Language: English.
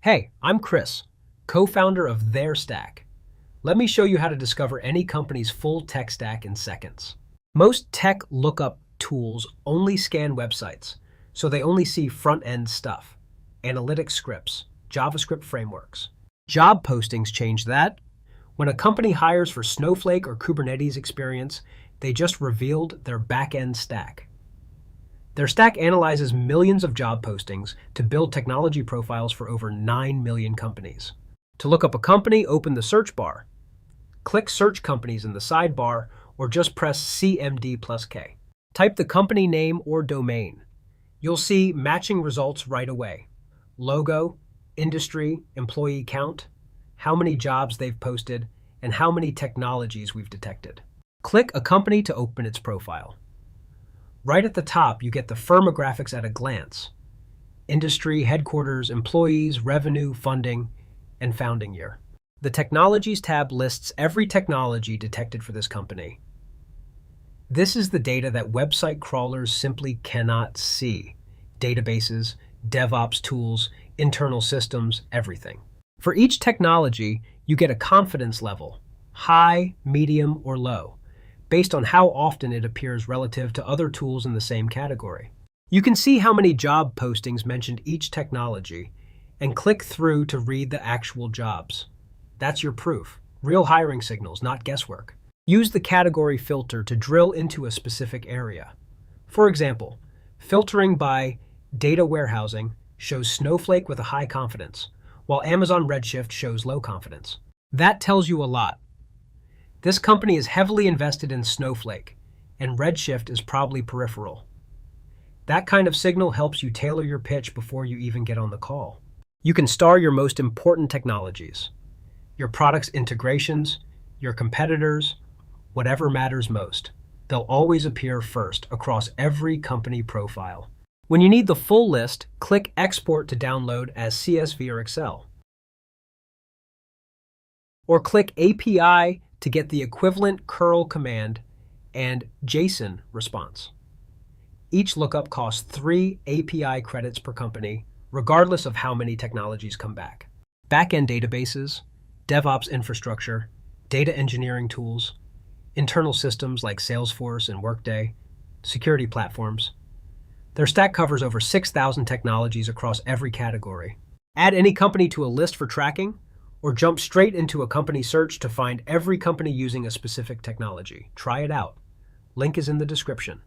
Hey, I'm Chris, co-founder of TheirStack. Let me show you how to discover any company's full tech stack in seconds. Most tech lookup tools only scan websites, so they only see front-end stuff, analytics scripts, JavaScript frameworks. Job postings change that. When a company hires for Snowflake or Kubernetes experience, they just revealed their back-end stack. TheirStack analyzes millions of job postings to build technology profiles for over 9 million companies. To look up a company, open the search bar. Click Search Companies in the sidebar, or just press CMD+K. Type the company name or domain. You'll see matching results right away. Logo, industry, employee count, how many jobs they've posted, and how many technologies we've detected. Click a company to open its profile. Right at the top, you get the firmographics at a glance. Industry, headquarters, employees, revenue, funding, and founding year. The Technologies tab lists every technology detected for this company. This is the data that website crawlers simply cannot see. Databases, DevOps tools, internal systems, everything. For each technology, you get a confidence level, high, medium, or low, based on how often it appears relative to other tools in the same category. You can see how many job postings mentioned each technology and click through to read the actual jobs. That's your proof. Real hiring signals, not guesswork. Use the category filter to drill into a specific area. For example, filtering by data warehousing shows Snowflake with a high confidence, while Amazon Redshift shows low confidence. That tells you a lot. This company is heavily invested in Snowflake, and Redshift is probably peripheral. That kind of signal helps you tailor your pitch before you even get on the call. You can star your most important technologies, your product's integrations, your competitors, whatever matters most. They'll always appear first across every company profile. When you need the full list, click Export to download as CSV or Excel. Or click API to get the equivalent curl command and JSON response. Each lookup costs 3 API credits per company, regardless of how many technologies come back. Backend databases, DevOps infrastructure, data engineering tools, internal systems like Salesforce and Workday, security platforms. TheirStack covers over 6,000 technologies across every category. Add any company to a list for tracking, or jump straight into a company search to find every company using a specific technology. Try it out. Link is in the description.